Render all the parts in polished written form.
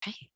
Okay.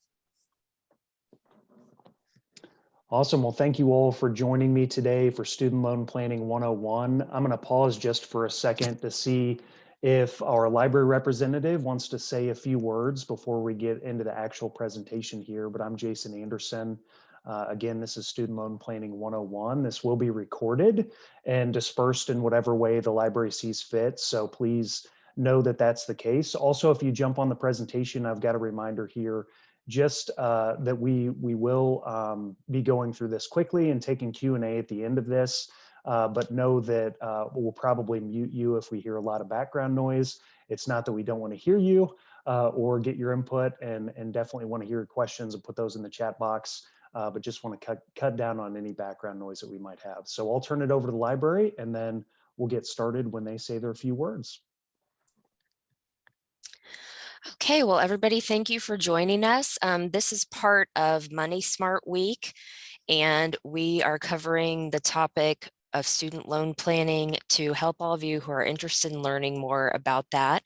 Awesome. Well, thank you all for joining me today for Student Loan Planning 101. I'm going to pause just for a second to see if our library representative wants to say a few words before we get into the actual presentation here. But I'm Jason Anderson. Again, this is Student Loan Planning 101. This will be recorded and dispersed in whatever way the library sees fit. So please know that that's the case. Also, if you jump on the presentation, I've got a reminder here just that we will be going through this quickly and taking Q&A at the end of this, but know that we'll probably mute you if we hear a lot of background noise. It's not that we don't want to hear you or get your input, and definitely want to hear your questions and put those in the chat box, but just want to cut down on any background noise that we might have. So I'll turn it over to the library, and then we'll get started when they say their few words. Okay, well, everybody, thank you for joining us. This is part of Money Smart Week, and we are covering the topic of student loan planning to help all of you who are interested in learning more about that.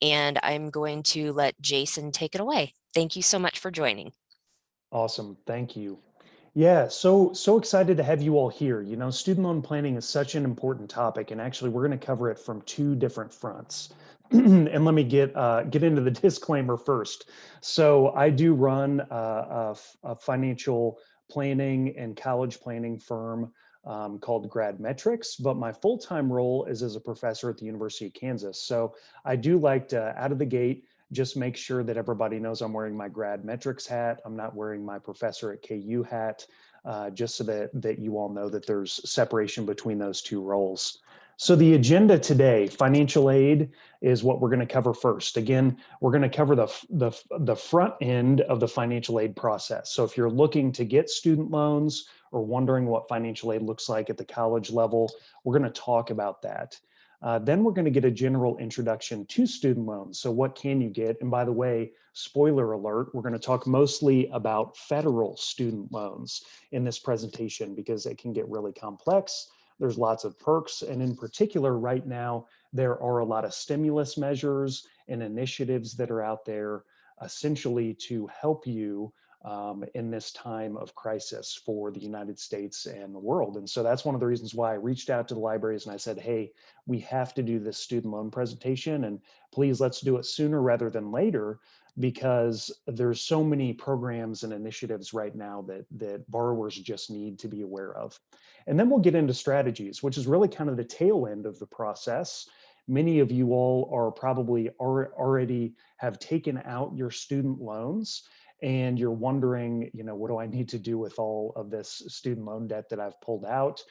And I'm going to let Jason take it away. Thank you so much for joining. Awesome, thank you. Yeah, so excited to have you all here. You know, student loan planning is such an important topic, and actually we're going to cover it from two different fronts. And let me get into the disclaimer first. So I do run a financial planning and college planning firm called Grad Metrics, but my full-time role is as a professor at the University of Kansas. So I do like to, out of the gate, just make sure that everybody knows I'm wearing my Grad Metrics hat. I'm not wearing my professor at KU hat, just so that you all know that there's separation between those two roles. So the agenda today, financial aid, is what we're going to cover first. Again, we're going to cover the front end of the financial aid process. So if you're looking to get student loans or wondering what financial aid looks like at the college level, we're going to talk about that. Then we're going to get a general introduction to student loans. So what can you get? And by the way, spoiler alert, we're going to talk mostly about federal student loans in this presentation because it can get really complex. There's lots of perks. And in particular, right now, there are a lot of stimulus measures and initiatives that are out there essentially to help you in this time of crisis for the United States and the world. And so that's one of the reasons why I reached out to the libraries and I said, hey, we have to do this student loan presentation, and please let's do it sooner rather than later, because there's so many programs and initiatives right now that borrowers just need to be aware of. And then we'll get into strategies, which is really kind of the tail end of the process. Many of you all are probably already have taken out your student loans, and you're wondering, you know, what do I need to do with all of this student loan debt that I've pulled out?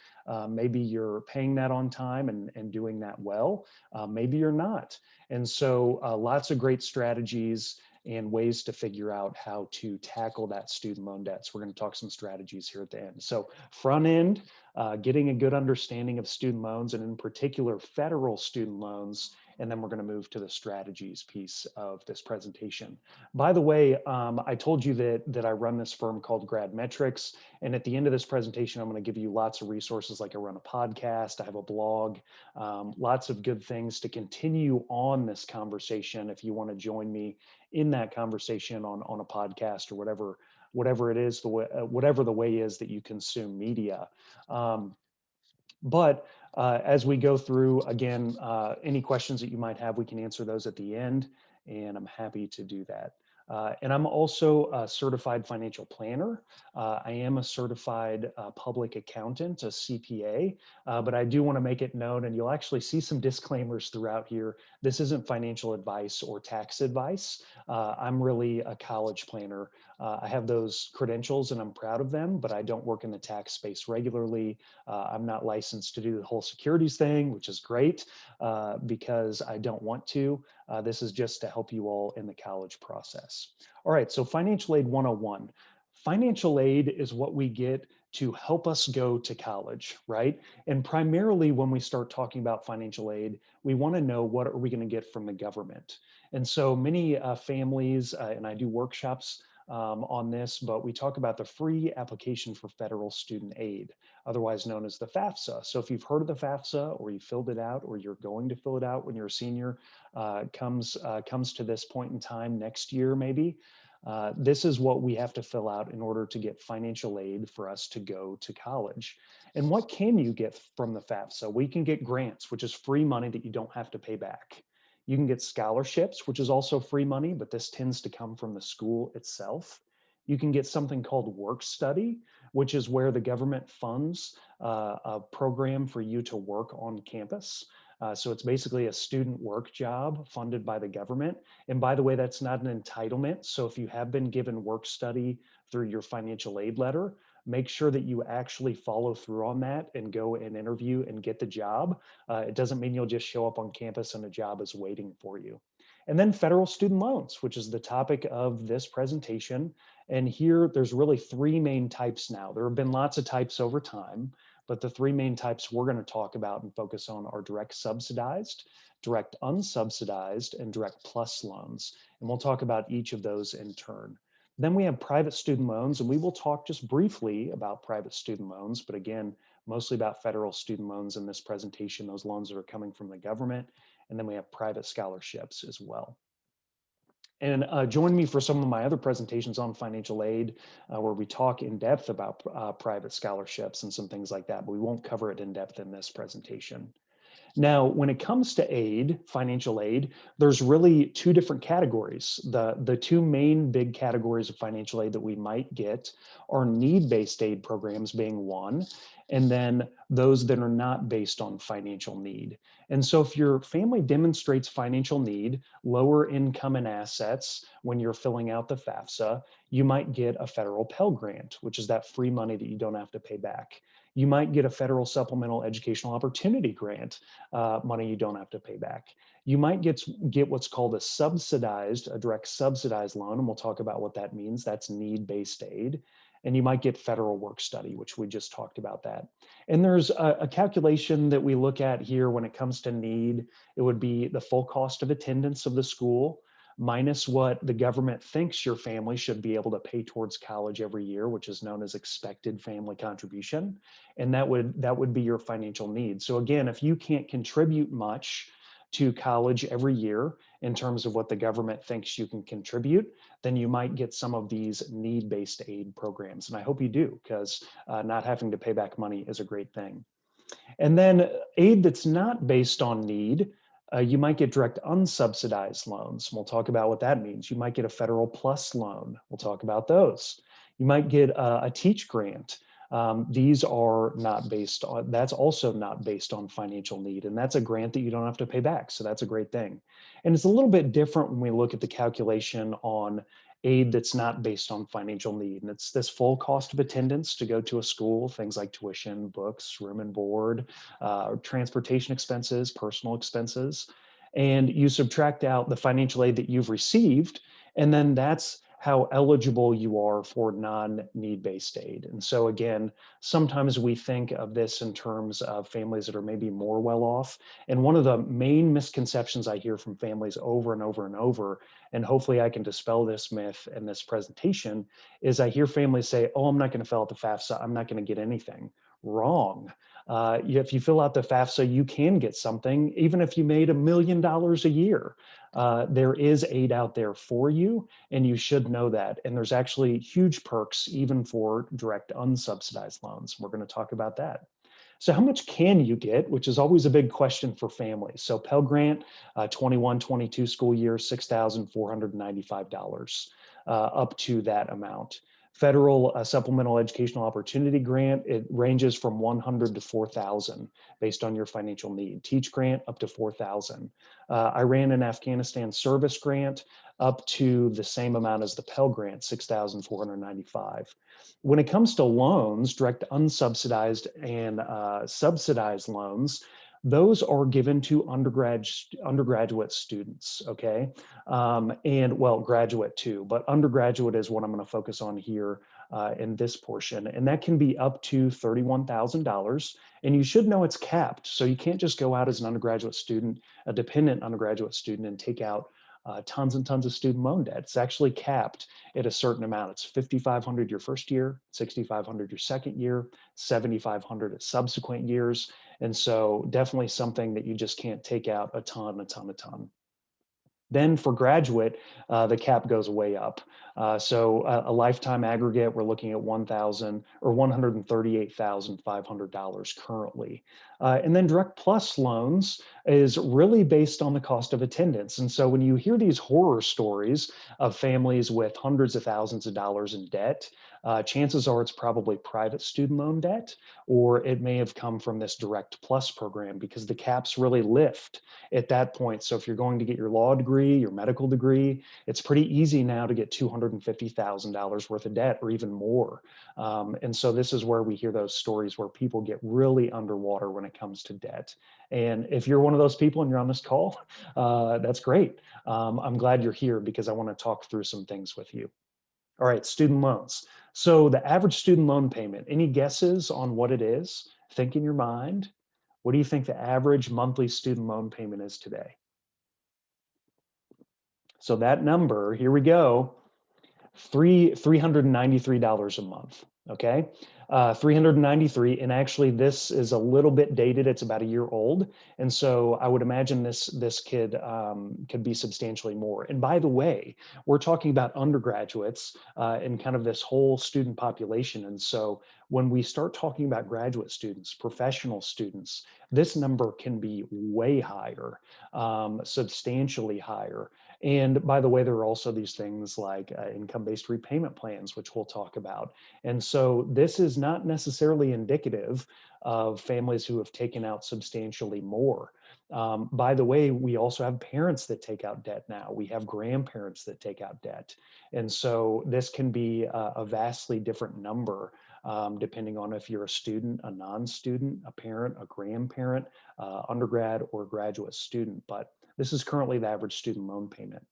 Maybe you're paying that on time and doing that well. Maybe you're not. And so lots of great strategies and ways to figure out how to tackle that student loan debt. So we're going to talk some strategies here at the end. So front end, getting a good understanding of student loans, and in particular federal student loans, and then we're going to move to the strategies piece of this presentation. By the way, I told you that I run this firm called Grad Metrics, and at the end of this presentation, I'm going to give you lots of resources, like I run a podcast, I have a blog, lots of good things to continue on this conversation if you want to join me in that conversation on a podcast or whatever it is, whatever the way is that you consume media. But as we go through, again, any questions that you might have, we can answer those at the end, and I'm happy to do that. And I'm also a certified financial planner. I am a certified public accountant, a CPA, but I do want to make it known, and you'll actually see some disclaimers throughout here. This isn't financial advice or tax advice. I'm really a college planner. I have those credentials and I'm proud of them, but I don't work in the tax space regularly. I'm not licensed to do the whole securities thing, which is great because I don't want to. This is just to help you all in the college process. All right, so Financial Aid 101. Financial aid is what we get to help us go to college, right? And primarily when we start talking about financial aid, we want to know what are we going to get from the government. And so many families, and I do workshops on this, but we talk about the free application for federal student aid, otherwise known as the FAFSA. So if you've heard of the FAFSA, or you filled it out, or you're going to fill it out when you're a senior, comes to this point in time next year maybe, This is what we have to fill out in order to get financial aid for us to go to college. And what can you get from the FAFSA? We can get grants, which is free money that you don't have to pay back. You can get scholarships, which is also free money, but this tends to come from the school itself. You can get something called work study, which is where the government funds a program for you to work on campus. So it's basically a student work job funded by the government. And by the way, that's not an entitlement. So if you have been given work study through your financial aid letter, make sure that you actually follow through on that and go and interview and get the job. It doesn't mean you'll just show up on campus and a job is waiting for you. And then federal student loans, which is the topic of this presentation. And here there's really three main types now. There have been lots of types over time, but the three main types we're going to talk about and focus on are direct subsidized, direct unsubsidized, and direct plus loans. And we'll talk about each of those in turn. Then we have private student loans, and we will talk just briefly about private student loans, but again, mostly about federal student loans in this presentation, those loans that are coming from the government. And then we have private scholarships as well. And join me for some of my other presentations on financial aid, where we talk in depth about private scholarships and some things like that, but we won't cover it in depth in this presentation. Now, when it comes to aid, financial aid, there's really two different categories. The two main big categories of financial aid that we might get are need-based aid programs being one, and then those that are not based on financial need. And so if your family demonstrates financial need, lower income and assets when you're filling out the FAFSA, you might get a federal Pell Grant, which is that free money that you don't have to pay back. You might get a federal supplemental educational opportunity grant, money you don't have to pay back. You might get what's called a direct subsidized loan, and we'll talk about what that means. That's need-based aid. And you might get federal work study, which we just talked about that. And there's a calculation that we look at here when it comes to need. It would be the full cost of attendance of the school minus what the government thinks your family should be able to pay towards college every year, which is known as expected family contribution. And that would be your financial need. So again, if you can't contribute much to college every year in terms of what the government thinks you can contribute, then you might get some of these need-based aid programs. And I hope you do, because not having to pay back money is a great thing. And then aid that's not based on need, you might get direct unsubsidized loans. We'll talk about what that means. You might get a federal plus loan. We'll talk about those. You might get a teach grant. These are not based on, that's also not based on financial need. And that's a grant that you don't have to pay back. So that's a great thing. And it's a little bit different when we look at the calculation on aid that's not based on financial need. And it's this full cost of attendance to go to a school, things like tuition, books, room and board, transportation expenses, personal expenses. And you subtract out the financial aid that you've received, and then that's how eligible you are for non-need-based aid. And so again, sometimes we think of this in terms of families that are maybe more well off. And one of the main misconceptions I hear from families over and over and over, and hopefully I can dispel this myth in this presentation, is I hear families say, oh, I'm not going to fill out the FAFSA, I'm not going to get anything. Wrong. If you fill out the FAFSA, you can get something, even if you made $1 million a year. There is aid out there for you, and you should know that. And there's actually huge perks even for direct unsubsidized loans. We're going to talk about that. So how much can you get, which is always a big question for families. So Pell Grant, 21-22 school year, $6,495, up to that amount. Federal supplemental educational opportunity grant, it ranges from 100 to 4,000 based on your financial need. Teach grant up to 4,000. Iran and Afghanistan service grant up to the same amount as the Pell Grant, 6,495. When it comes to loans, direct unsubsidized and subsidized loans, those are given to undergraduate students, okay? And well, graduate too, but undergraduate is what I'm going to focus on here in this portion. And that can be up to $31,000. And you should know it's capped. So you can't just go out as an undergraduate student, a dependent undergraduate student, and take out tons and tons of student loan debt. It's actually capped at a certain amount. It's $5,500 your first year, $6,500 your second year, $7,500 at subsequent years. And so definitely something that you just can't take out a ton. Then for graduate, the cap goes way up. So a lifetime aggregate, we're looking at 1,000 or $138,500 currently. And then Direct Plus loans is really based on the cost of attendance. And so when you hear these horror stories of families with hundreds of thousands of dollars in debt, chances are it's probably private student loan debt, or it may have come from this Direct Plus program because the caps really lift at that point. So if you're going to get your law degree, your medical degree, it's pretty easy now to get $250,000 worth of debt or even more. And so this is where we hear those stories where people get really underwater when it comes to debt. And if you're one of those people and you're on this call, that's great. I'm glad you're here because I want to talk through some things with you. All right, student loans. So the average student loan payment, any guesses on what it is? Think in your mind. What do you think the average monthly student loan payment is today? So that number, here we go, $393 a month. Okay, 393, and actually this is a little bit dated. It's about a year old, and so I would imagine this kid could be substantially more. And by the way, we're talking about undergraduates and kind of this whole student population. And so when we start talking about graduate students, professional students, this number can be way higher, substantially higher. And by the way, there are also these things like income-based repayment plans, which we'll talk about. And so this is not necessarily indicative of families who have taken out substantially more. By the way, we also have parents that take out debt now. We have grandparents that take out debt. And so this can be a vastly different number depending on if you're a student, a non-student, a parent, a grandparent, undergrad, or graduate student. But this is currently the average student loan payment.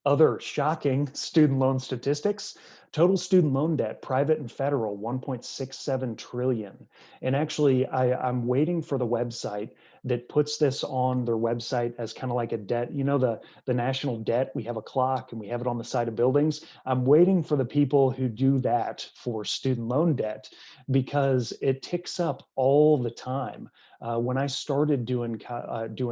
Other shocking student loan statistics: total student loan debt, private and federal, 1.67 trillion. And actually, I'm waiting for the website that puts this on their website as kind of like a debt. You know, the national debt, we have a clock and we have it on the side of buildings. I'm waiting for the people who do that for student loan debt because it ticks up all the time. When I started doing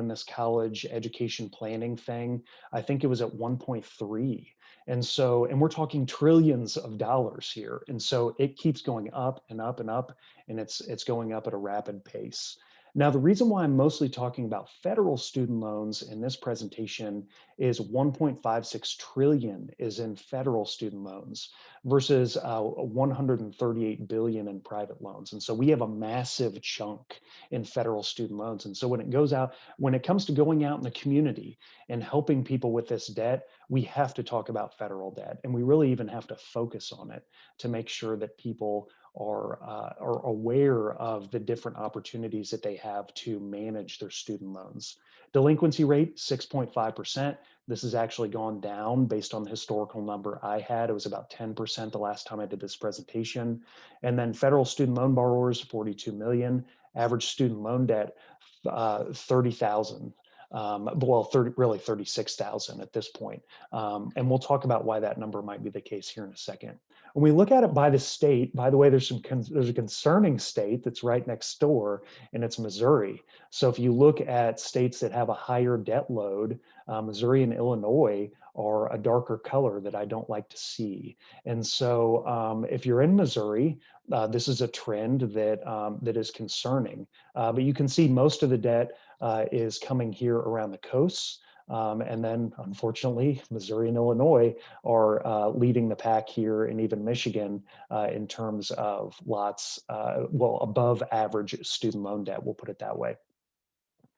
this college education planning thing, I think it was at 1.3. And so, and we're talking trillions of dollars here. And so it keeps going up and up and up, and it's going up at a rapid pace. Now, the reason why I'm mostly talking about federal student loans in this presentation is 1.56 trillion is in federal student loans versus 138 billion in private loans. And so we have a massive chunk in federal student loans. And so when it comes to going out in the community and helping people with this debt, we have to talk about federal debt. And we really even have to focus on it to make sure that people are aware of the different opportunities that they have to manage their student loans. Delinquency rate, 6.5%. This has actually gone down based on the historical number I had. It was about 10% the last time I did this presentation. And then federal student loan borrowers, 42 million. Average student loan debt, 30,000. Well, 30, really 36,000 at this point. And we'll talk about why that number might be the case here in a second. When we look at it by the state, by the way, there's a concerning state that's right next door, and it's Missouri. So if you look at states that have a higher debt load, Missouri and Illinois are a darker color that I don't like to see. And so if you're in Missouri, this is a trend that is concerning. But you can see most of the debt is coming here around the coasts. And then, unfortunately, Missouri and Illinois are leading the pack here, and even Michigan in terms of lots, well, above average student loan debt, we'll put it that way.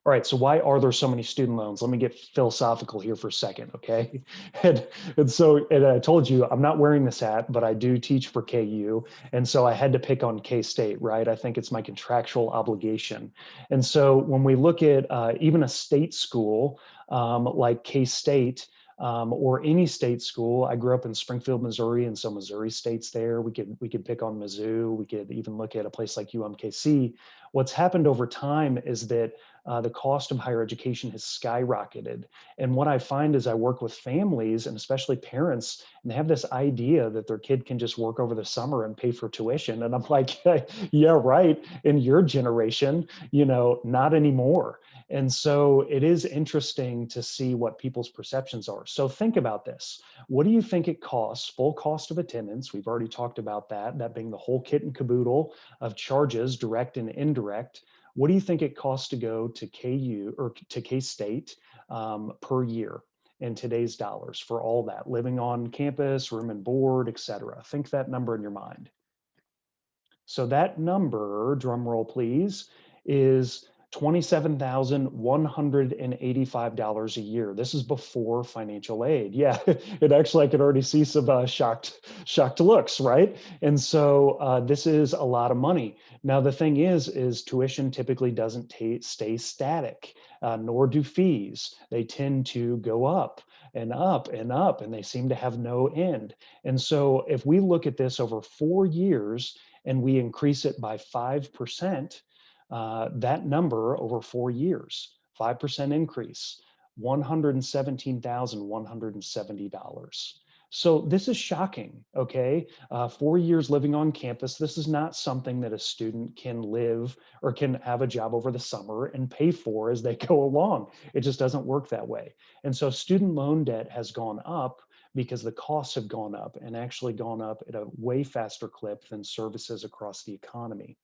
All right, so why are there so many student loans? Let me get philosophical here for a second, okay? And I told you I'm not wearing this hat, but I do teach for KU. And so I had to pick on K-State, right? I think it's my contractual obligation. And so when we look at even a state school like K-State, or any state school. I grew up in Springfield, Missouri, and so Missouri State's there. We could pick on Mizzou. We could even look at a place like UMKC. What's happened over time is that the cost of higher education has skyrocketed. And what I find is I work with families and especially parents, and they have this idea that their kid can just work over the summer and pay for tuition. And I'm like, yeah, right. In your generation, not anymore. And so it is interesting to see what people's perceptions are. So think about this. What do you think it costs, full cost of attendance? We've already talked about that being the whole kit and caboodle of charges, direct and indirect. What do you think it costs to go to KU or to K State per year in today's dollars for all that, living on campus, room and board, et cetera? Think that number in your mind. So that number, drum roll please, is $27,185 a year. This is before financial aid. Yeah, it actually, I could already see some shocked looks, right? And so this is a lot of money. Now, the thing is tuition typically doesn't stay static, nor do fees. They tend to go up and up and up, and they seem to have no end. And so if we look at this over 4 years, and we increase it by 5%, that number over 4 years, 5% increase, $117,170. So this is shocking, okay? 4 years living on campus, this is not something that a student can live or can have a job over the summer and pay for as they go along. It just doesn't work that way. And so student loan debt has gone up because the costs have gone up and actually gone up at a way faster clip than services across the economy.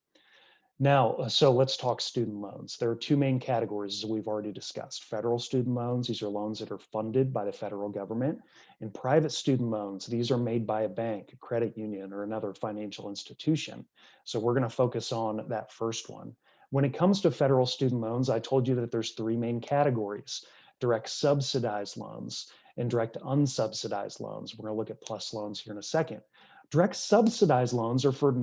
Now, so let's talk student loans. There are two main categories, as we've already discussed. Federal student loans, these are loans that are funded by the federal government, and private student loans, these are made by a bank, a credit union, or another financial institution. So we're going to focus on that first one. When it comes to federal student loans, I told you that there's three main categories: direct subsidized loans and direct unsubsidized loans. We're going to look at plus loans here in a second. Direct subsidized loans are for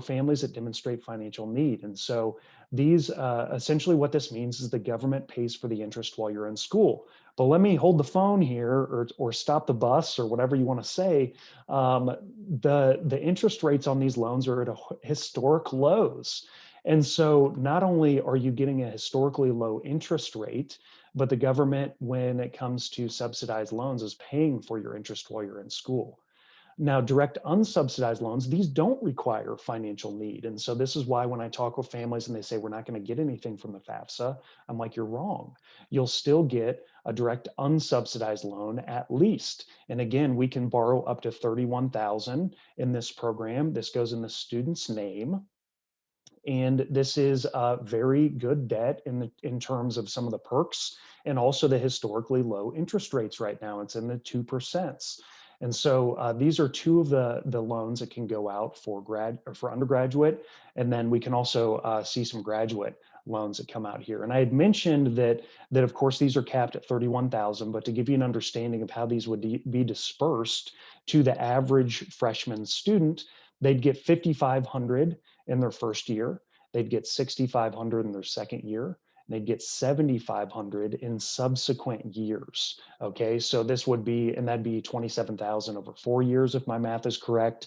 families that demonstrate financial need. And so these essentially what this means is the government pays for the interest while you're in school. But let me hold the phone here or stop the bus or whatever you want to say. The interest rates on these loans are at historic lows. And so not only are you getting a historically low interest rate, but the government, when it comes to subsidized loans, is paying for your interest while you're in school. Now, direct unsubsidized loans, these don't require financial need. And so this is why when I talk with families and they say, we're not going to get anything from the FAFSA, I'm like, you're wrong. You'll still get a direct unsubsidized loan at least. And again, we can borrow up to 31,000 in this program. This goes in the student's name. And this is a very good debt in terms of some of the perks and also the historically low interest rates right now. It's in the 2%. And so these are two of the loans that can go out for undergraduate. And then we can also see some graduate loans that come out here. And I had mentioned that of course these are capped at 31,000, but to give you an understanding of how these would be dispersed to the average freshman student, they'd get 5,500 in their first year, they'd get 6,500 in their second year, and they'd get 7,500 in subsequent years. Okay, so this would be, and that'd be 27,000 over 4 years if my math is correct.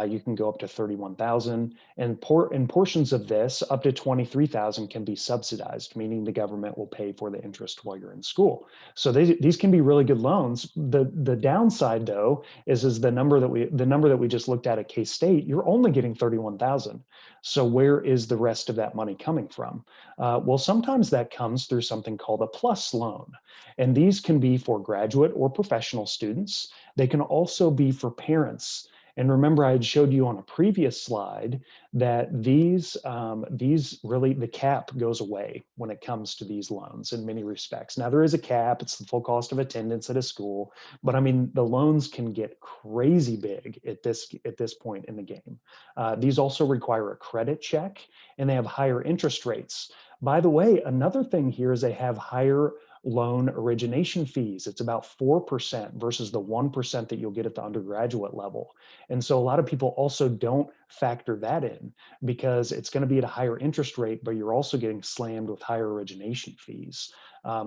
You can go up to 31,000, and portions of this up to 23,000 can be subsidized, meaning the government will pay for the interest while you're in school. So these can be really good loans. The downside though is the number that we just looked at K-State. You're only getting 31,000. So where is the rest of that money coming from? Well, sometimes that comes through something called a plus loan. And these can be for graduate or professional students. They can also be for parents. And remember, I had showed you on a previous slide that these really, the cap goes away when it comes to these loans in many respects. Now, there is a cap. It's the full cost of attendance at a school. But I mean, the loans can get crazy big at this point in the game. These also require a credit check, and they have higher interest rates. By the way, another thing here is they have higher loan origination fees. It's about 4% versus the 1% that you'll get at the undergraduate level. And so a lot of people also don't factor that in because it's going to be at a higher interest rate, but you're also getting slammed with higher origination fees.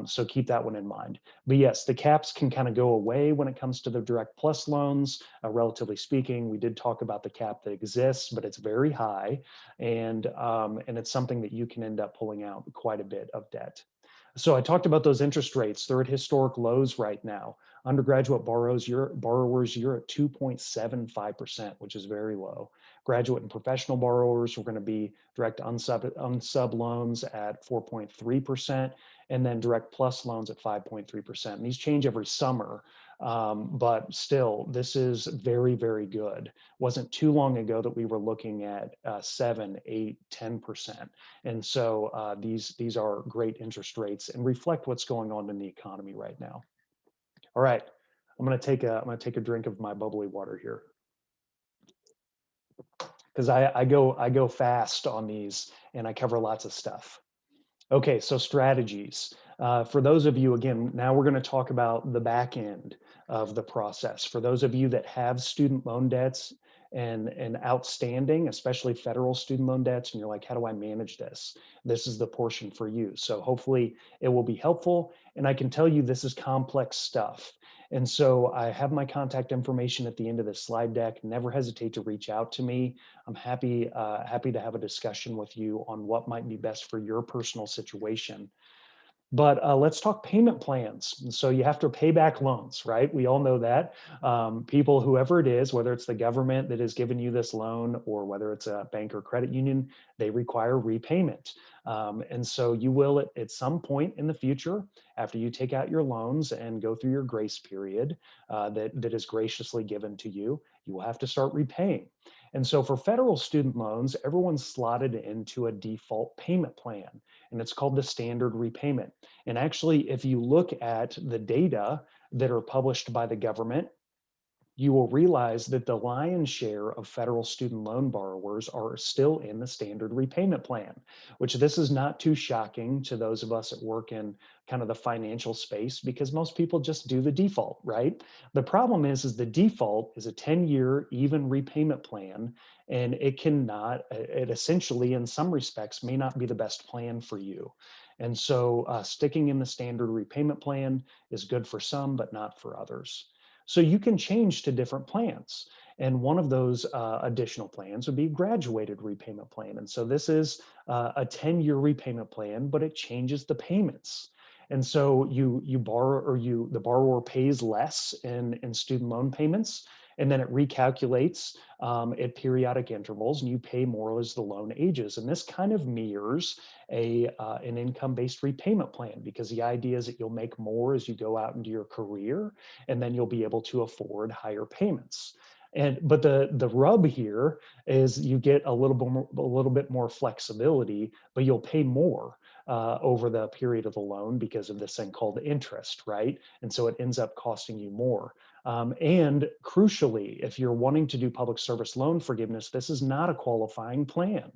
So keep that one in mind. But yes, the caps can kind of go away when it comes to the direct plus loans. Relatively speaking, we did talk about the cap that exists, but it's very high, and it's something that you can end up pulling out quite a bit of debt. So I talked about those interest rates. They're at historic lows right now. Undergraduate borrowers, you're at 2.75%, which is very low. Graduate and professional borrowers, we're going to be direct unsub loans at 4.3%, and then direct plus loans at 5.3%. And these change every summer. But still, this is very, very good. Wasn't too long ago that we were looking at 7, 8, 10%. And so these are great interest rates and reflect what's going on in the economy right now. All right, I'm gonna take a drink of my bubbly water here because I go fast on these and I cover lots of stuff. Okay, so strategies. For those of you, again, now we're going to talk about the back end of the process. For those of you that have student loan debts and outstanding, especially federal student loan debts, and you're like, how do I manage this? This is the portion for you. So hopefully it will be helpful. And I can tell you this is complex stuff. And so I have my contact information at the end of this slide deck. Never hesitate to reach out to me. I'm happy to have a discussion with you on what might be best for your personal situation. But let's talk payment plans. And so you have to pay back loans, right? We all know that. People, whoever it is, whether it's the government that has given you this loan or whether it's a bank or credit union, they require repayment. And so you will, at some point in the future, after you take out your loans and go through your grace period that is graciously given to you, you will have to start repaying. And so for federal student loans, everyone's slotted into a default payment plan, and it's called the standard repayment. And actually, if you look at the data that are published by the government, you will realize that the lion's share of federal student loan borrowers are still in the standard repayment plan, which this is not too shocking to those of us that work in kind of the financial space because most people just do the default, right? The problem is the default is a 10-year even repayment plan, and it essentially in some respects may not be the best plan for you. And so sticking in the standard repayment plan is good for some, but not for others. So you can change to different plans. And one of those additional plans would be graduated repayment plan. And so this is a 10-year repayment plan, but it changes the payments. And so you borrow or the borrower pays less in student loan payments, and then it recalculates at periodic intervals, and you pay more as the loan ages. And this kind of mirrors an income-based repayment plan because the idea is that you'll make more as you go out into your career, and then you'll be able to afford higher payments. But the rub here is you get a little bit more flexibility, but you'll pay more over the period of the loan because of this thing called interest, right? And so it ends up costing you more. And crucially, if you're wanting to do public service loan forgiveness, this is not a qualifying plan.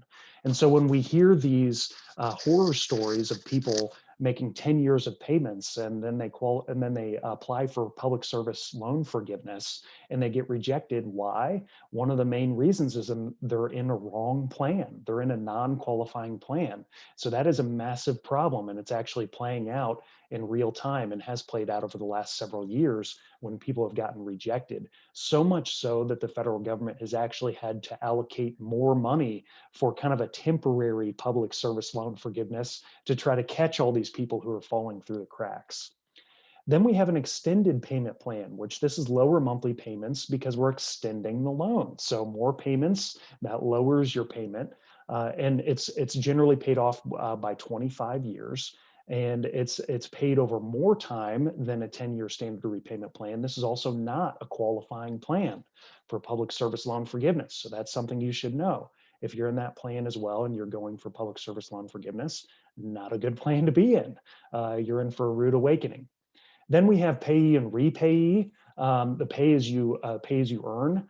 And so when we hear these horror stories of people making 10 years of payments and then they apply for public service loan forgiveness and they get rejected, why? One of the main reasons is they're in a wrong plan. They're in a non-qualifying plan. So that is a massive problem, and it's actually playing out in real time and has played out over the last several years when people have gotten rejected. So much so that the federal government has actually had to allocate more money for kind of a temporary public service loan forgiveness to try to catch all these people who are falling through the cracks. Then we have an extended payment plan, which this is lower monthly payments because we're extending the loan. So more payments, that lowers your payment. And it's generally paid off by 25 years. And it's paid over more time than a 10-year standard repayment plan. This is also not a qualifying plan for public service loan forgiveness. So that's something you should know. If you're in that plan as well and you're going for public service loan forgiveness, not a good plan to be in. You're in for a rude awakening. Then we have payee and repayee. the pay as you earn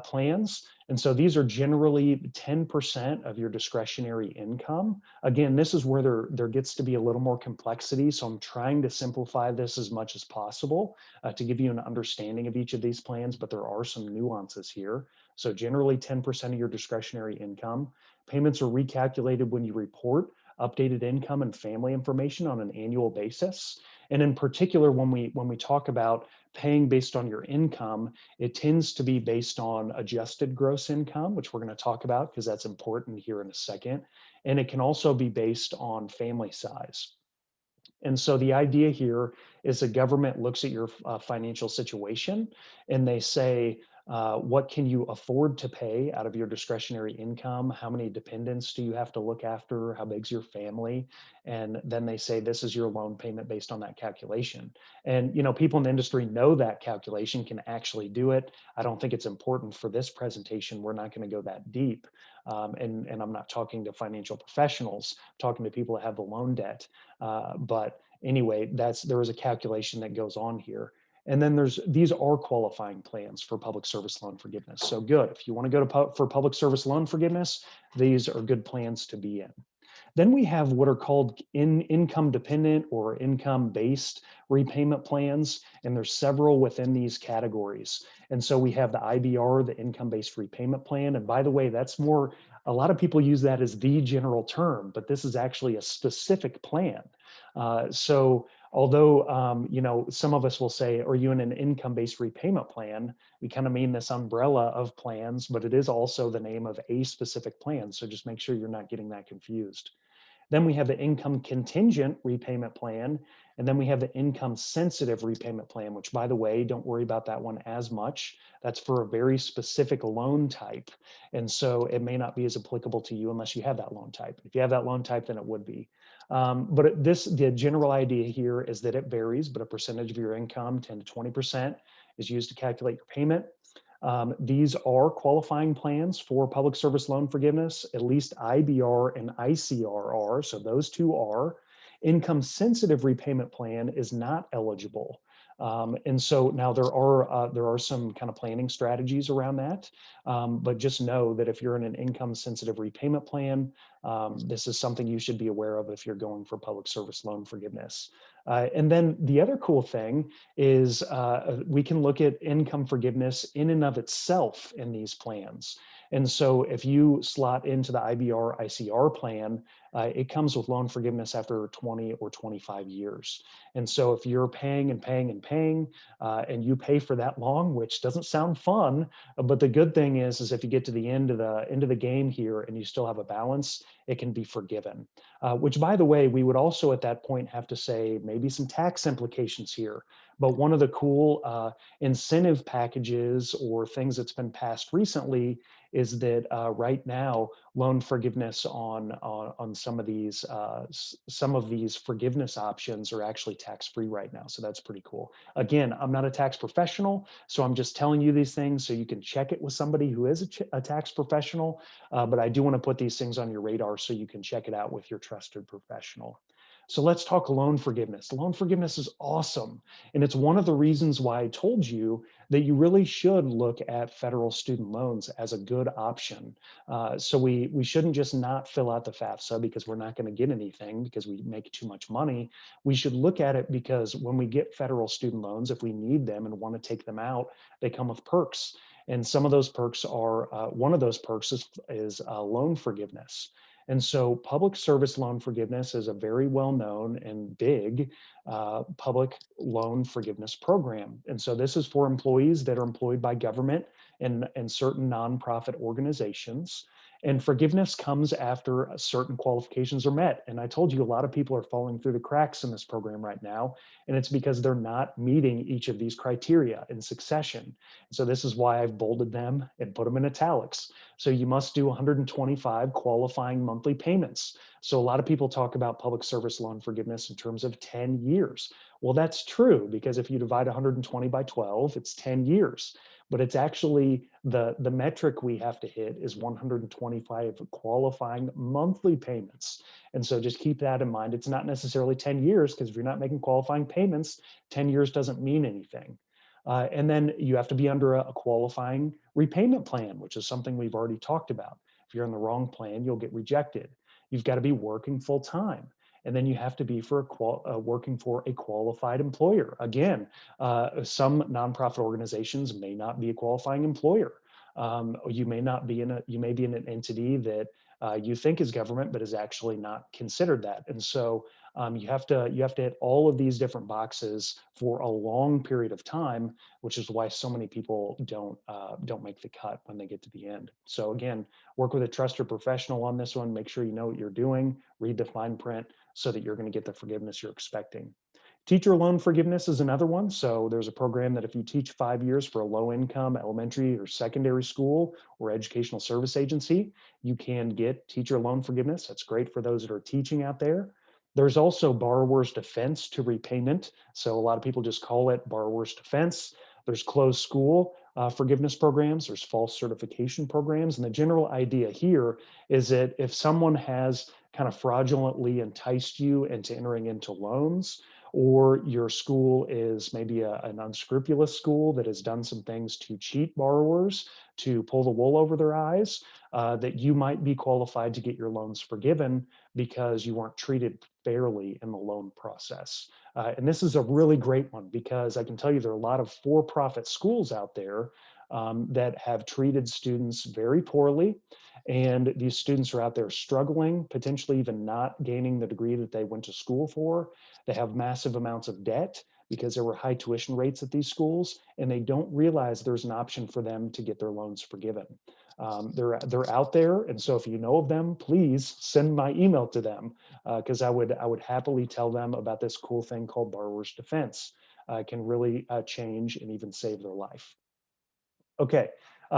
plans. And so these are generally 10% of your discretionary income. Again, this is where there gets to be a little more complexity. So I'm trying to simplify this as much as possible to give you an understanding of each of these plans, but there are some nuances here. So generally 10% of your discretionary income. Payments are recalculated when you report updated income and family information on an annual basis. And in particular, when we talk about paying based on your income, it tends to be based on adjusted gross income, which we're going to talk about because that's important here in a second. And it can also be based on family size. And so the idea here is the government looks at your financial situation and they say, what can you afford to pay out of your discretionary income? How many dependents do you have to look after? How big's your family? And then they say, this is your loan payment based on that calculation. And, people in the industry know that calculation can actually do it. I don't think it's important for this presentation. We're not going to go that deep. And I'm not talking to financial professionals, I'm talking to people that have the loan debt. But anyway, there is a calculation that goes on here. And then these are qualifying plans for public service loan forgiveness. So good. If you want to go for public service loan forgiveness, these are good plans to be in. Then we have what are called income dependent or income based repayment plans, and there's several within these categories. And so we have the IBR, the income based repayment plan. And by the way, a lot of people use that as the general term, but this is actually a specific plan. So although some of us will say, are you in an income based repayment plan? We kind of mean this umbrella of plans, but it is also the name of a specific plan. So just make sure you're not getting that confused. Then we have the income contingent repayment plan. And then we have the income sensitive repayment plan, which, by the way, don't worry about that one as much. That's for a very specific loan type. And so it may not be as applicable to you unless you have that loan type. If you have that loan type, then it would be. But the general idea here is that it varies, but a percentage of your income, 10 to 20%, is used to calculate your payment. These are qualifying plans for public service loan forgiveness. At least IBR and ICR are, so those two are. Income sensitive repayment plan is not eligible. And so now there are some kind of planning strategies around that, but just know that if you're in an income sensitive repayment plan, this is something you should be aware of if you're going for public service loan forgiveness. And then the other cool thing is we can look at income forgiveness in and of itself in these plans. And so if you slot into the IBR ICR plan, it comes with loan forgiveness after 20 or 25 years. And so if you're paying and paying and paying, and you pay for that long, which doesn't sound fun, but the good thing is if you get to the end of the game here and you still have a balance, it can be forgiven. Which, by the way, we would also at that point have to say maybe some tax implications here. But one of the cool incentive packages or things that's been passed recently is that right now loan forgiveness on some of these forgiveness options are actually tax free right now. So that's pretty cool. Again, I'm not a tax professional, so I'm just telling you these things so you can check it with somebody who is a tax professional. But I do want to put these things on your radar so you can check it out with your trusted professional. So let's talk loan forgiveness. Loan forgiveness is awesome. And it's one of the reasons why I told you that you really should look at federal student loans as a good option. So we shouldn't just not fill out the FAFSA because we're not going to get anything because we make too much money. We should look at it because when we get federal student loans, if we need them and want to take them out, they come with perks. And some of those perks are, one of those perks is loan forgiveness. And so public service loan forgiveness is a very well-known and big public loan forgiveness program. And so this is for employees that are employed by government and certain nonprofit organizations. And forgiveness comes after certain qualifications are met. And I told you a lot of people are falling through the cracks in this program right now. And it's because they're not meeting each of these criteria in succession. So this is why I've bolded them and put them in italics. So you must do 125 qualifying monthly payments. So a lot of people talk about public service loan forgiveness in terms of 10 years. Well, that's true because if you divide 120 by 12, it's 10 years. But it's actually the metric we have to hit is 125 qualifying monthly payments. And so just keep that in mind. It's not necessarily 10 years because if you're not making qualifying payments, 10 years doesn't mean anything. And then you have to be under a qualifying repayment plan, which is something we've already talked about. If you're in the wrong plan, you'll get rejected. You've got to be working full time. And then you have to be working for a qualified employer. Again, some nonprofit organizations may not be a qualifying employer. You may not be in a you may be in an entity that you think is government, but is actually not considered that. And so you have to hit all of these different boxes for a long period of time, which is why so many people don't make the cut when they get to the end. So again, work with a trusted professional on this one. Make sure you know what you're doing. Read the fine print so that you're going to get the forgiveness you're expecting. Teacher loan forgiveness is another one. So there's a program that if you teach 5 years for a low income elementary or secondary school or educational service agency, you can get teacher loan forgiveness. That's great for those that are teaching out there. There's also borrower's defense to repayment. So a lot of people just call it borrower's defense. There's closed school forgiveness programs. There's false certification programs. And the general idea here is that if someone has kind of fraudulently enticed you into entering into loans, or your school is maybe an unscrupulous school that has done some things to cheat borrowers, to pull the wool over their eyes, that you might be qualified to get your loans forgiven because you weren't treated fairly in the loan process. And this is a really great one because I can tell you there are a lot of for-profit schools out there that have treated students very poorly. And these students are out there struggling, potentially even not gaining the degree that they went to school for. They have massive amounts of debt because there were high tuition rates at these schools, and they don't realize there's an option for them to get their loans forgiven. They're out there, and so if you know of them, please send my email to them because I would happily tell them about this cool thing called borrower's defense. It can really change and even save their life. Okay,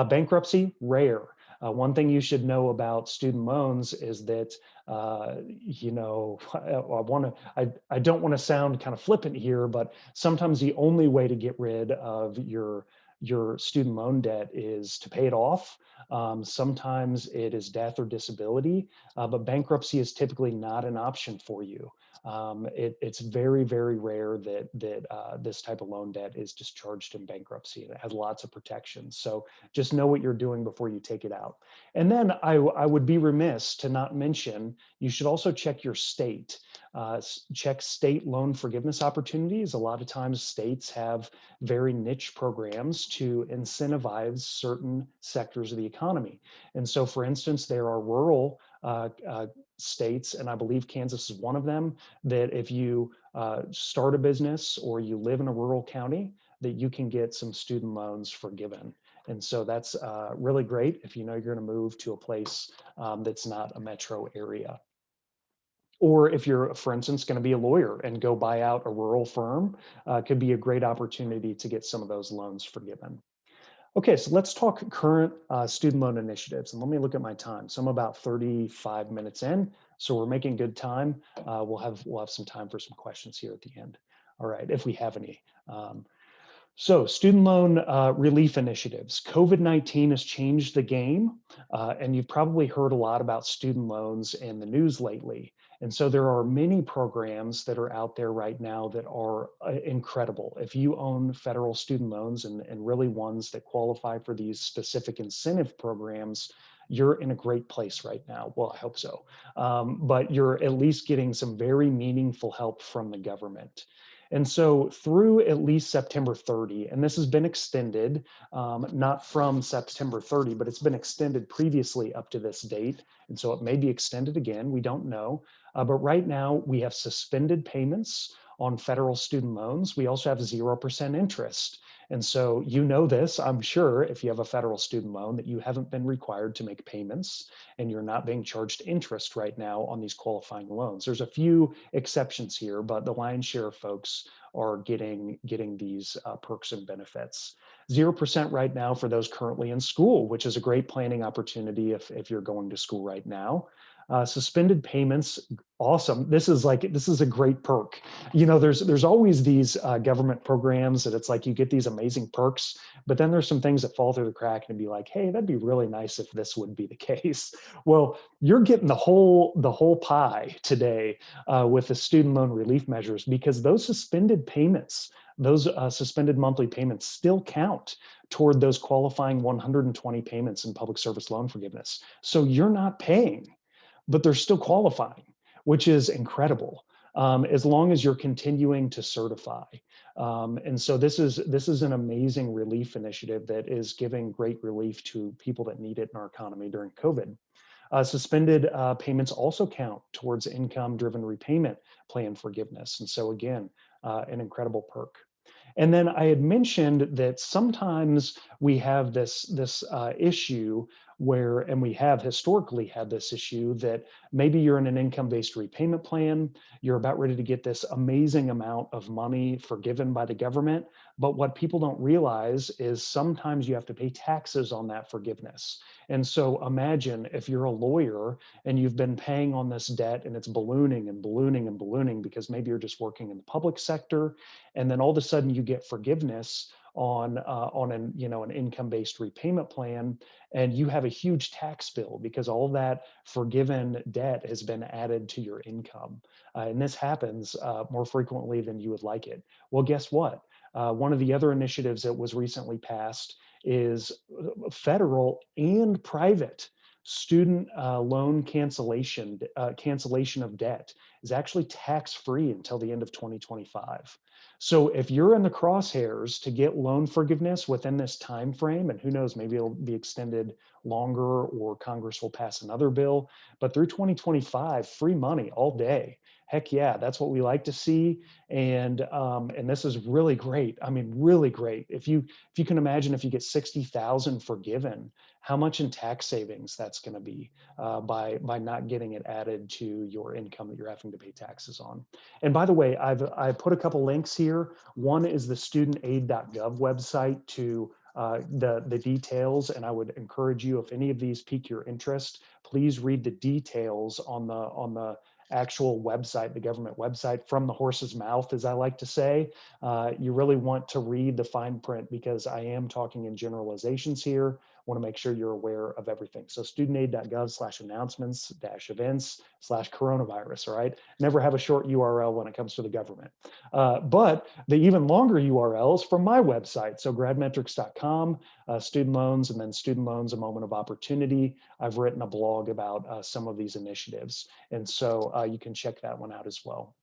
bankruptcy, rare. One thing you should know about student loans is that, I don't want to sound kind of flippant here, but sometimes the only way to get rid of your student loan debt is to pay it off. Sometimes it is death or disability, but bankruptcy is typically not an option for you. It's very, very rare that this type of loan debt is discharged in bankruptcy, and it has lots of protections. So just know what you're doing before you take it out. And then I would be remiss to not mention you should also check your state. Check state loan forgiveness opportunities. A lot of times states have very niche programs to incentivize certain sectors of the economy. And so, for instance, there are rural states, and I believe Kansas is one of them, that if you start a business or you live in a rural county, that you can get some student loans forgiven. And so that's really great if you know you're going to move to a place that's not a metro area. Or if you're, for instance, going to be a lawyer and go buy out a rural firm, could be a great opportunity to get some of those loans forgiven. Okay, so let's talk current student loan initiatives. And let me look at my time. So I'm about 35 minutes in, so we're making good time. We'll have some time for some questions here at the end. All right, if we have any. So, student loan relief initiatives. COVID-19 has changed the game, and you've probably heard a lot about student loans in the news lately. And so, there are many programs that are out there right now that are incredible. If you own federal student loans and really ones that qualify for these specific incentive programs, you're in a great place right now. Well, I hope so. But you're at least getting some very meaningful help from the government. And so through at least September 30, and this has been extended, not from September 30, but it's been extended previously up to this date. And so it may be extended again, we don't know. But right now we have suspended payments on federal student loans. We also have 0% interest. And so you know this, I'm sure, if you have a federal student loan, that you haven't been required to make payments and you're not being charged interest right now on these qualifying loans. There's a few exceptions here, but the lion's share of folks are getting these perks and benefits. 0% right now for those currently in school, which is a great planning opportunity if you're going to school right now. Suspended payments, awesome. This is a great perk. You know, there's always these government programs that it's like you get these amazing perks, but then there's some things that fall through the crack and be like, hey, that'd be really nice if this would be the case. Well, you're getting the whole pie today with the student loan relief measures because those suspended payments, those suspended monthly payments still count toward those qualifying 120 payments in public service loan forgiveness. So you're not paying, but they're still qualifying, which is incredible. As long as you're continuing to certify. And so this is an amazing relief initiative that is giving great relief to people that need it in our economy during COVID. Suspended payments also count towards income-driven repayment plan forgiveness. And so again, an incredible perk. And then I had mentioned that sometimes we have this issue where, and we have historically had this issue that maybe you're in an income-based repayment plan, you're about ready to get this amazing amount of money forgiven by the government, but what people don't realize is sometimes you have to pay taxes on that forgiveness. And so imagine if you're a lawyer and you've been paying on this debt and it's ballooning and ballooning and ballooning because maybe you're just working in the public sector, and then all of a sudden you get forgiveness on an an income-based repayment plan, and you have a huge tax bill because all that forgiven debt has been added to your income, and this happens more frequently than you would like it. Well, guess what? One of the other initiatives that was recently passed is federal and private student loan cancellation of debt is actually tax-free until the end of 2025. So if you're in the crosshairs to get loan forgiveness within this time frame, and who knows, maybe it'll be extended longer or Congress will pass another bill, but through 2025, free money all day. Heck yeah, that's what we like to see, and this is really great. I mean, really great. If you can imagine, if you get 60,000 forgiven, how much in tax savings that's going to be by not getting it added to your income that you're having to pay taxes on. And by the way, I put a couple links here. One is the studentaid.gov website to the details, and I would encourage you, if any of these pique your interest, please read the details on the actual website, the government website, from the horse's mouth, as I like to say. You really want to read the fine print because I am talking in generalizations here. Want to make sure you're aware of everything. So studentaid.gov/announcements-events/coronavirus, all right? Never have a short URL when it comes to the government. But the even longer URL is from my website. So gradmetrics.com, student loans, and then student loans, a moment of opportunity. I've written a blog about some of these initiatives. And so you can check that one out as well.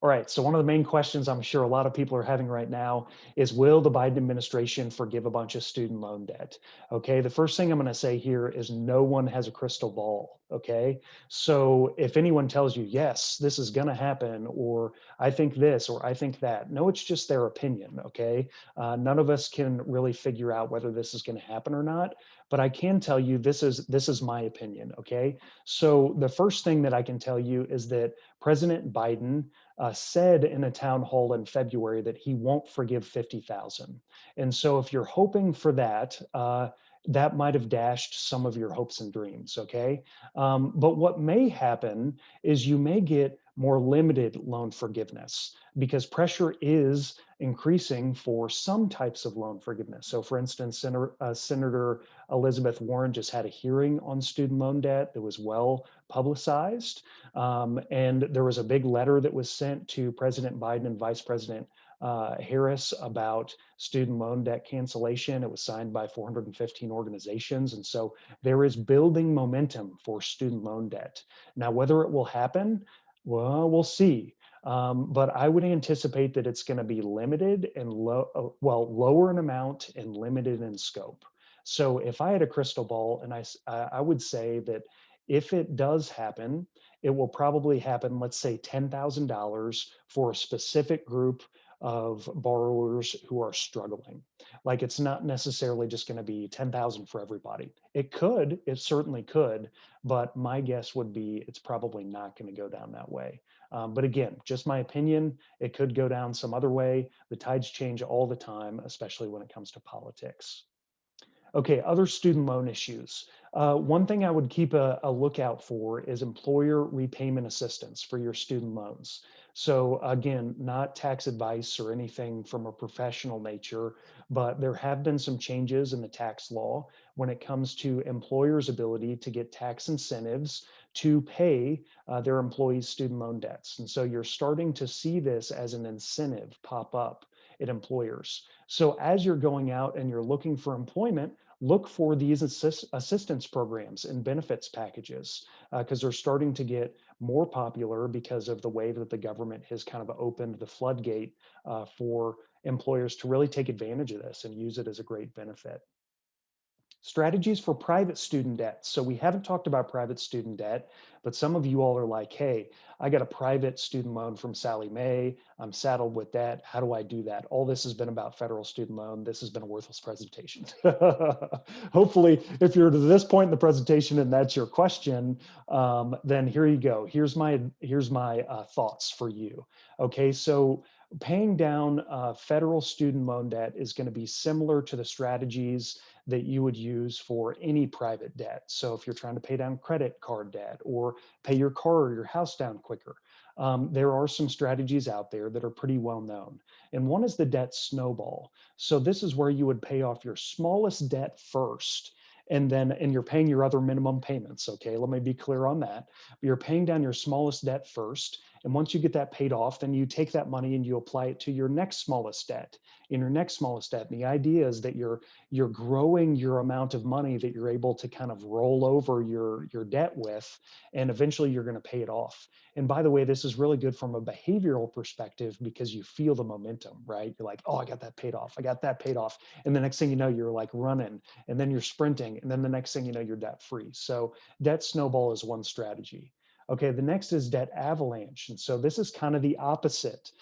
All right, so one of the main questions I'm sure a lot of people are having right now is, will the Biden administration forgive a bunch of student loan debt? Okay, the first thing I'm going to say here is no one has a crystal ball. Okay, so if anyone tells you, yes, this is going to happen, or I think this, or I think that, no, it's just their opinion. Okay, none of us can really figure out whether this is going to happen or not, but I can tell you this is my opinion. Okay, so the first thing that I can tell you is that President Biden said in a town hall in February that he won't forgive 50,000. And so if you're hoping for that, that might have dashed some of your hopes and dreams, okay? But what may happen is you may get more limited loan forgiveness because pressure is increasing for some types of loan forgiveness. So for instance, Senator Elizabeth Warren just had a hearing on student loan debt that was well publicized. And there was a big letter that was sent to President Biden and Vice President Harris about student loan debt cancellation. It was signed by 415 organizations. And so there is building momentum for student loan debt. Now, whether it will happen, well, we'll see. But I would anticipate that it's going to be limited and lower in amount and limited in scope. So if I had a crystal ball, and I would say that if it does happen, it will probably happen, let's say $10,000 for a specific group of borrowers who are struggling. Like, it's not necessarily just going to be 10,000 for everybody. It certainly could, but my guess would be it's probably not going to go down that way. But again, just my opinion, it could go down some other way. The tides change all the time, especially when it comes to politics. Okay, other student loan issues. One thing I would keep a lookout for is employer repayment assistance for your student loans. So, again, not tax advice or anything from a professional nature, but there have been some changes in the tax law when it comes to employers' ability to get tax incentives to pay their employees' student loan debts. And so you're starting to see this as an incentive pop up at employers. So, as you're going out and you're looking for employment, look for these assistance programs and benefits packages because they're starting to get more popular because of the way that the government has kind of opened the floodgate for employers to really take advantage of this and use it as a great benefit. Strategies for private student debt. So we haven't talked about private student debt, but some of you all are like, hey, I got a private student loan from Sally Mae. I'm saddled with debt. How do I do that? All this has been about federal student loan. This has been a worthless presentation. Hopefully, if you're to this point in the presentation and that's your question, then here you go. Here's my thoughts for you. Okay, so paying down federal student loan debt is going to be similar to the strategies that you would use for any private debt. So if you're trying to pay down credit card debt or pay your car or your house down quicker, there are some strategies out there that are pretty well known. And one is the debt snowball. So this is where you would pay off your smallest debt first. And you're paying your other minimum payments. Okay, let me be clear on that. You're paying down your smallest debt first. And once you get that paid off, then you take that money and you apply it to your next smallest debt, in your next smallest debt. And the idea is that you're growing your amount of money that you're able to kind of roll over your debt with, and eventually you're going to pay it off. And by the way, this is really good from a behavioral perspective because you feel the momentum, right? You're like, oh, I got that paid off, I got that paid off. And the next thing you know, you're like running, and then you're sprinting, and then the next thing you know, you're debt free. So debt snowball is one strategy. Okay, the next is debt avalanche. And so this is kind of the opposite.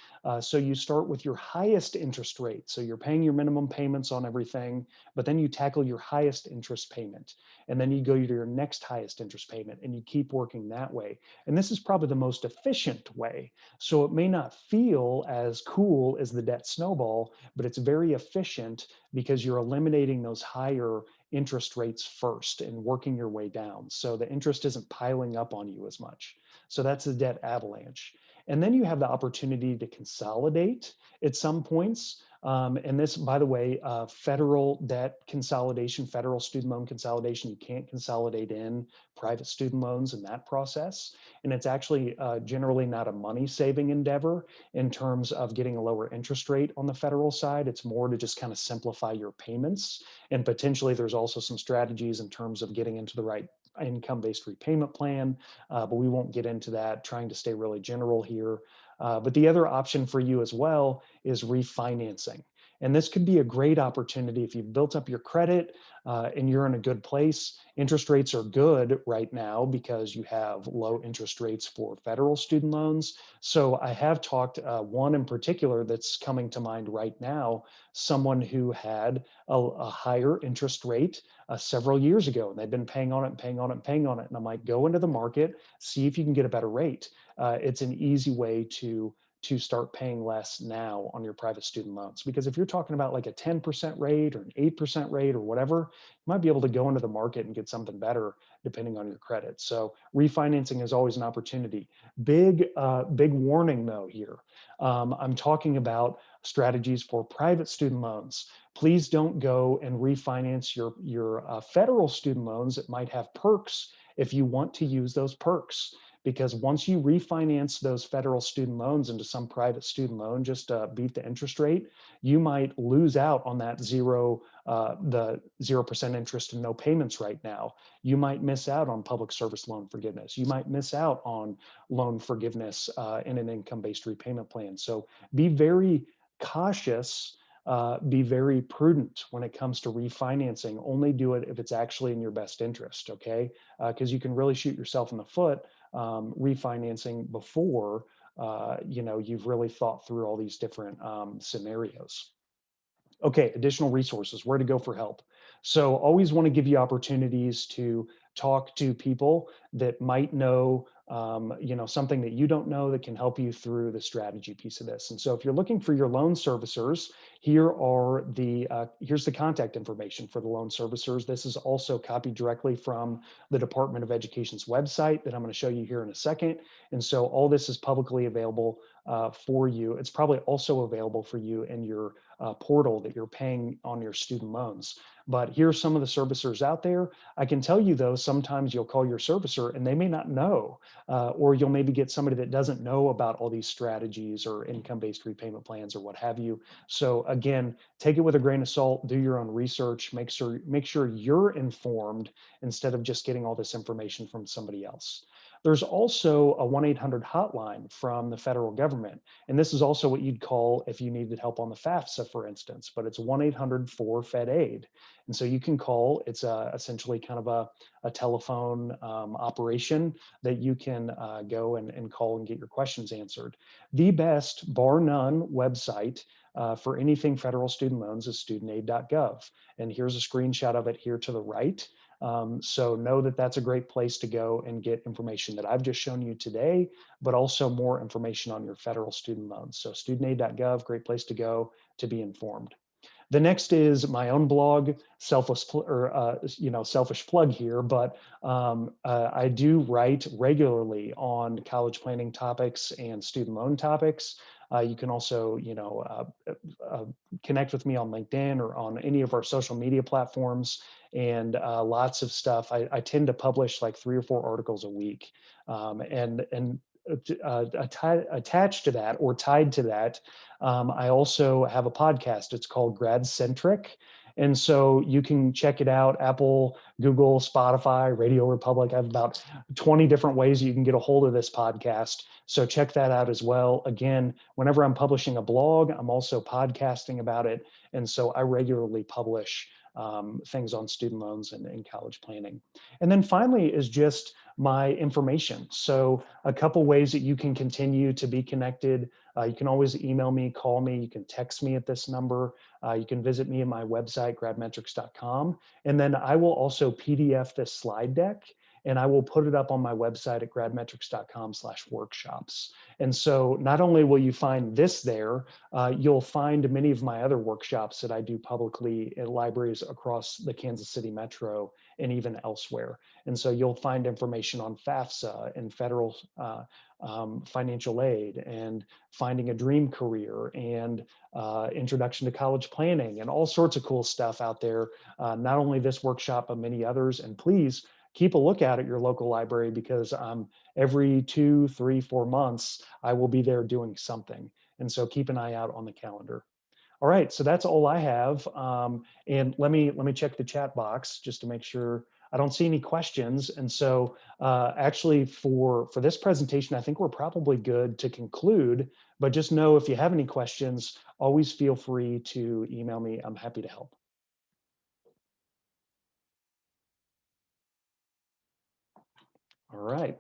So you start with your highest interest rate. So you're paying your minimum payments on everything, but then you tackle your highest interest payment. And then you go to your next highest interest payment and you keep working that way. And this is probably the most efficient way. So it may not feel as cool as the debt snowball, but it's very efficient because you're eliminating those higher interest rates first and working your way down. So the interest isn't piling up on you as much. So that's the debt avalanche. And then you have the opportunity to consolidate at some points. And this, by the way, federal debt consolidation, federal student loan consolidation, you can't consolidate in private student loans in that process. And it's actually generally not a money saving endeavor in terms of getting a lower interest rate on the federal side. It's more to just kind of simplify your payments. And potentially there's also some strategies in terms of getting into the right income-based repayment plan, but we won't get into that, trying to stay really general here. But the other option for you as well is refinancing. And this could be a great opportunity if you've built up your credit and you're in a good place. Interest rates are good right now because you have low interest rates for federal student loans. So I have talked one in particular that's coming to mind right now, someone who had a higher interest rate several years ago, and they've been paying on it and paying on it and paying on it. And I'm like, go into the market, see if you can get a better rate. It's an easy way to start paying less now on your private student loans. Because if you're talking about like a 10% rate or an 8% rate or whatever, you might be able to go into the market and get something better depending on your credit. So refinancing is always an opportunity. Big warning though here. I'm talking about strategies for private student loans. Please don't go and refinance your federal student loans. It might have perks if you want to use those perks, because once you refinance those federal student loans into some private student loan, just beat the interest rate, you might lose out on that the 0% interest and no payments right now. You might miss out on public service loan forgiveness. You might miss out on loan forgiveness in an income-based repayment plan. So be very cautious, be very prudent when it comes to refinancing. Only do it if it's actually in your best interest, okay? Because you can really shoot yourself in the foot refinancing before you've really thought through all these different scenarios. Okay, additional resources, where to go for help. So always want to give you opportunities to talk to people that might know something that you don't know that can help you through the strategy piece of this. And so if you're looking for your loan servicers, here's the contact information for the loan servicers. This is also copied directly from the Department of Education's website that I'm going to show you here in a second. And so all this is publicly available for you. It's probably also available for you in your portal that you're paying on your student loans. But here's some of the servicers out there. I can tell you though, sometimes you'll call your servicer and they may not know, or you'll maybe get somebody that doesn't know about all these strategies or income-based repayment plans or what have you. So again, take it with a grain of salt, do your own research, make sure you're informed instead of just getting all this information from somebody else. There's also a 1-800 hotline from the federal government. And this is also what you'd call if you needed help on the FAFSA, for instance, but it's 1-800-4-FED-AID. And so you can call, it's essentially kind of a telephone operation that you can go and call and get your questions answered. The best, bar none, website for anything federal student loans is studentaid.gov. And here's a screenshot of it here to the right. So know that that's a great place to go and get information that I've just shown you today, but also more information on your federal student loans. So studentaid.gov, great place to go to be informed. The next is my own blog, selfish plug here, but I do write regularly on college planning topics and student loan topics. You can also, connect with me on LinkedIn or on any of our social media platforms, and lots of stuff. I tend to publish like 3 or 4 articles a week, and attached to that or tied to that, I also have a podcast. It's called Grad Centric. And so you can check it out: Apple, Google, Spotify, Radio Republic. I have about 20 different ways you can get a hold of this podcast. So check that out as well. Again, whenever I'm publishing a blog, I'm also podcasting about it. And so I regularly publish things on student loans and college planning. And then finally is just my information. So a couple ways that you can continue to be connected. You can always email me, call me, you can text me at this number. You can visit me at my website, gradmetrics.com. And then I will also PDF this slide deck and I will put it up on my website at gradmetrics.com/workshops. And so not only will you find this there, you'll find many of my other workshops that I do publicly at libraries across the Kansas City metro and even elsewhere. And so you'll find information on FAFSA and federal financial aid and finding a dream career and introduction to college planning and all sorts of cool stuff out there. Not only this workshop, but many others. And please keep a lookout at your local library because every 2, 3, 4 months, I will be there doing something. And so keep an eye out on the calendar. All right, so that's all I have. And let me check the chat box just to make sure I don't see any questions. And so actually for this presentation, I think we're probably good to conclude, but just know if you have any questions, always feel free to email me. I'm happy to help. All right.